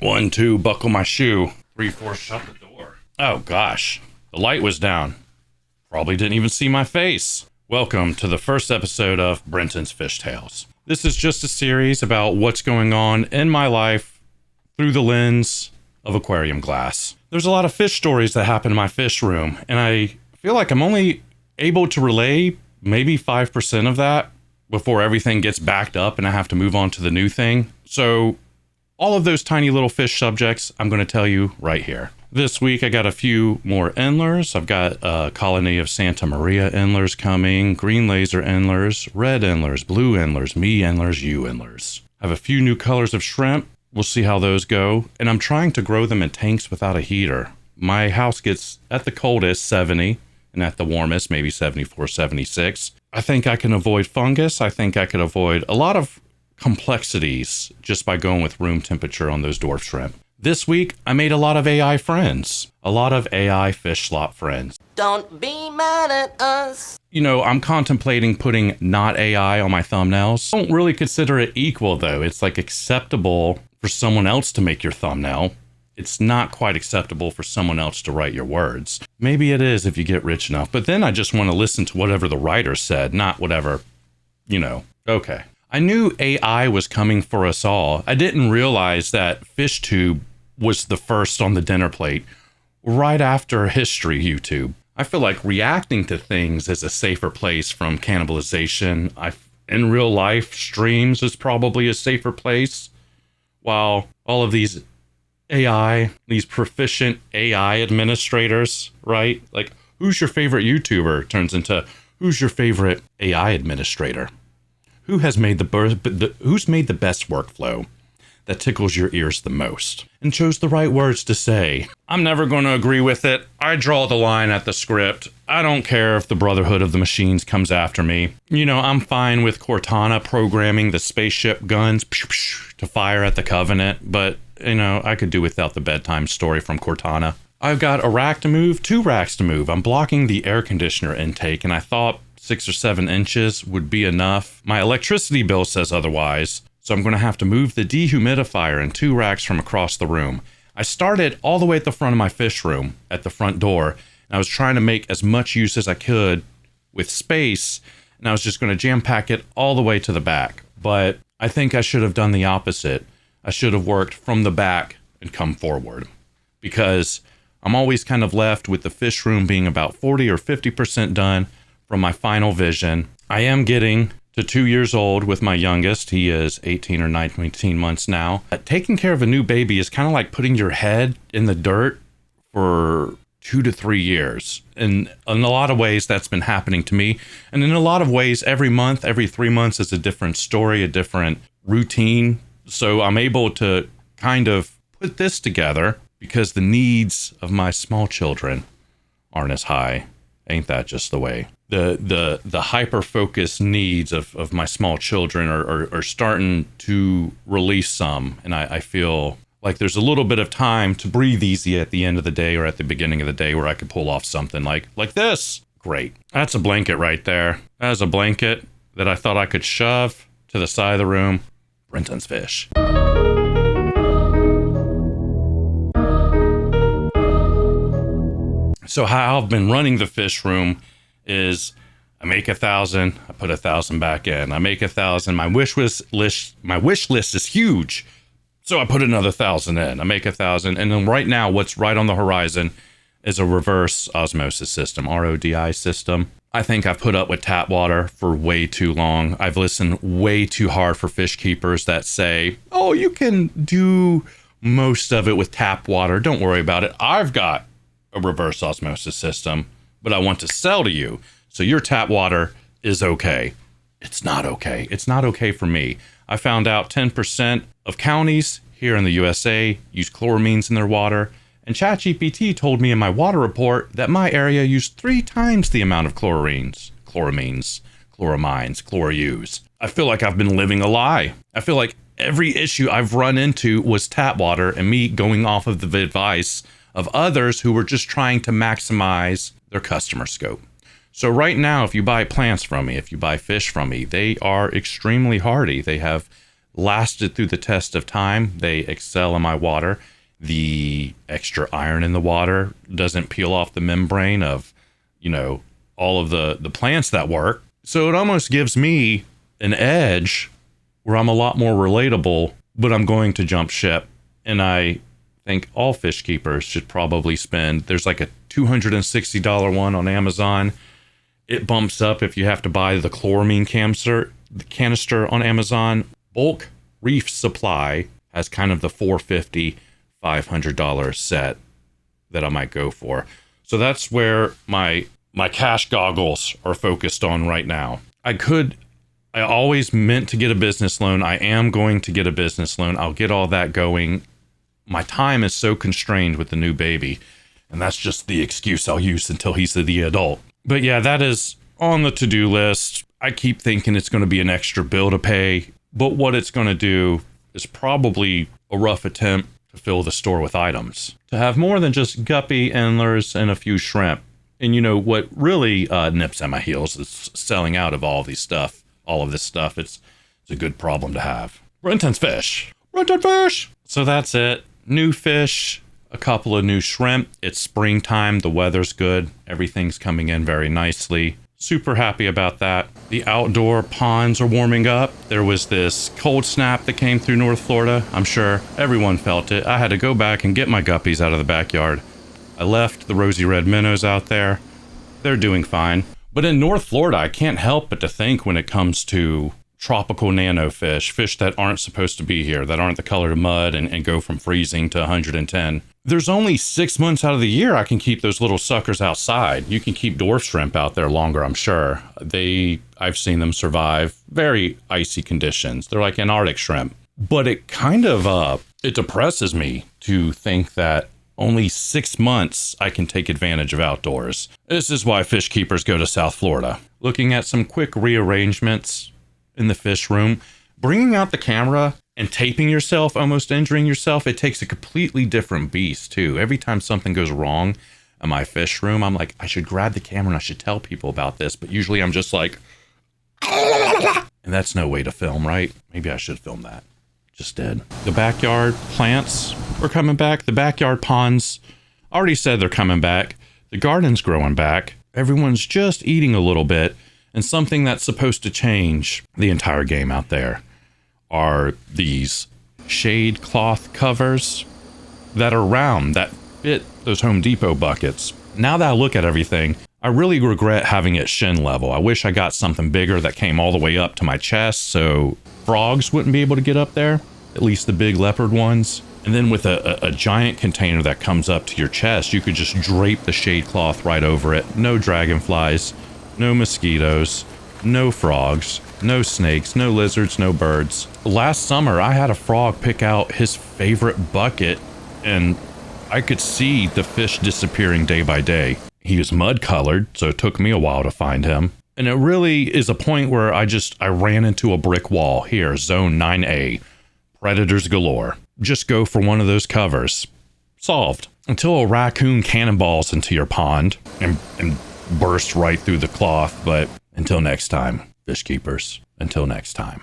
1, 2, buckle my shoe. 3, 4, shut the door. Oh gosh, the light was down. Probably didn't even see my face. Welcome to the first episode of Brenton's Fish Tales. This is just a series about what's going on in my life through the lens of aquarium glass. There's a lot of fish stories that happen in my fish room, and I feel like I'm only able to relay maybe 5% of that before everything gets backed up and I have to move on to the new thing. So all of those tiny little fish subjects, I'm going to tell you right here. This week, I got a few more endlers. I've got a colony of Santa Maria endlers coming, green laser endlers, red endlers, blue endlers, me endlers, you endlers. I have a few new colors of shrimp. We'll see how those go. And I'm trying to grow them in tanks without a heater. My house gets at the coldest 70 and at the warmest maybe 74, 76. I think I can avoid fungus. I think I could avoid a lot of complexities just by going with room temperature on those dwarf shrimp. This week, I made a lot of AI friends. A lot of AI Fish Slop Friends. Don't be mad at us. You know, I'm contemplating putting not AI on my thumbnails. I don't really consider it equal, though. It's like acceptable for someone else to make your thumbnail. It's not quite acceptable for someone else to write your words. Maybe it is if you get rich enough, but then I just want to listen to whatever the writer said, not whatever, Okay. I knew AI was coming for us all. I didn't realize that FishTube was the first on the dinner plate right after History YouTube. I feel like reacting to things is a safer place from cannibalization. In real life, streams is probably a safer place, while all of these AI, these proficient AI administrators, right? Like, who's your favorite YouTuber turns into who's your favorite AI administrator? Who's made the best workflow that tickles your ears the most and chose the right words to say? I'm never going to agree with it. I draw the line at the script. I don't care if the Brotherhood of the Machines comes after me. I'm fine with Cortana programming the spaceship guns to fire at the Covenant, but I could do without the bedtime story from Cortana. I've got a rack to move, 2 racks to move. I'm blocking the air conditioner intake, and I thought 6 or 7 inches would be enough. My electricity bill says otherwise, so I'm going to have to move the dehumidifier in 2 racks from across the room. I started all the way at the front of my fish room, at the front door, and I was trying to make as much use as I could with space, and I was just going to jam pack it all the way to the back. But I think I should have done the opposite. I should have worked from the back and come forward, because I'm always kind of left with the fish room being about 40 or 50% done from my final vision. I am getting to 2 years old with my youngest. He is 18 or 19 months now. Taking care of a new baby is kind of like putting your head in the dirt for 2 to 3 years. And in a lot of ways, that's been happening to me. And in a lot of ways, every month, every 3 months is a different story, a different routine. So I'm able to kind of put this together because the needs of my small children aren't as high. Ain't that just the way? The hyper-focused needs of my small children are starting to release some. And I feel like there's a little bit of time to breathe easy at the end of the day or at the beginning of the day where I could pull off something like this. Great. That's a blanket right there. That is a blanket that I thought I could shove to the side of the room. Brenton's Fish. So how I've been running the fish room is I make 1,000, I put 1,000 back in. I make 1,000. My wish list is huge, so I put another 1,000 in. I make 1,000, and then right now, what's right on the horizon is a reverse osmosis system, RODI system. I think I've put up with tap water for way too long. I've listened way too hard for fish keepers that say, "Oh, you can do most of it with tap water. Don't worry about it. I've got a reverse osmosis system, but I want to sell to you, so your tap water is okay." It's not okay. It's not okay for me. I found out 10% of counties here in the USA use chloramines in their water, and ChatGPT told me in my water report that my area used 3 times the amount of chloramines, chlorus. I feel like I've been living a lie. I feel like every issue I've run into was tap water and me going off of the advice of others who were just trying to maximize their customer scope. So right now, if you buy plants from me, if you buy fish from me, they are extremely hardy. They have lasted through the test of time. They excel in my water. The extra iron in the water doesn't peel off the membrane of, all of the plants that work. So it almost gives me an edge where I'm a lot more relatable, but I'm going to jump ship. And I think all fish keepers should probably spend, there's like a $260 one on Amazon. It bumps up if you have to buy the chloramine canister on Amazon. Bulk Reef Supply has kind of the $450, $500 set that I might go for. So that's where my cash goggles are focused on right now. I always meant to get a business loan. I am going to get a business loan. I'll get all that going. My time is so constrained with the new baby, and that's just the excuse I'll use until he's the adult. But yeah, that is on the to-do list. I keep thinking it's going to be an extra bill to pay, but what it's going to do is probably a rough attempt to fill the store with items. To have more than just guppy, endlers, and a few shrimp. And what really nips at my heels is selling out of all of this stuff. It's a good problem to have. Brenton's fish. Brenton fish! So that's it. New fish, a couple of new shrimp. It's springtime. The weather's good. Everything's coming in very nicely. Super happy about that. The outdoor ponds are warming up. There was this cold snap that came through North Florida. I'm sure everyone felt it. I had to go back and get my guppies out of the backyard. I left the rosy red minnows out there. They're doing fine. But in North Florida, I can't help but to think when it comes to tropical nano fish that aren't supposed to be here, that aren't the color of mud and go from freezing to 110. There's only 6 months out of the year I can keep those little suckers outside. You can keep dwarf shrimp out there longer, I'm sure. I've seen them survive very icy conditions. They're like Antarctic shrimp. But it kind of, it depresses me to think that only 6 months I can take advantage of outdoors. This is why fish keepers go to South Florida. Looking at some quick rearrangements in the fish room, bringing out the camera and taping yourself, almost injuring yourself, it takes a completely different beast too. Every time something goes wrong in my fish room, I'm like, I should grab the camera and I should tell people about this. But usually I'm just like, and that's no way to film, right? Maybe I should film that. Just did. The backyard plants are coming back. The backyard ponds, already said they're coming back. The garden's growing back. Everyone's just eating a little bit. And something that's supposed to change the entire game out there are these shade cloth covers that are round, that fit those Home Depot buckets. Now that I look at everything, I really regret having it shin level. I wish I got something bigger that came all the way up to my chest so frogs wouldn't be able to get up there, at least the big leopard ones. And then with a giant container that comes up to your chest, you could just drape the shade cloth right over it. No dragonflies, no mosquitoes, no frogs, no snakes, no lizards, no birds. Last summer, I had a frog pick out his favorite bucket, and I could see the fish disappearing day by day. He was mud colored, so it took me a while to find him. And it really is a point where I ran into a brick wall here, zone 9A. Predators galore. Just go for one of those covers. Solved. Until a raccoon cannonballs into your pond and bursts right through the cloth. But until next time, fish keepers. Until next time.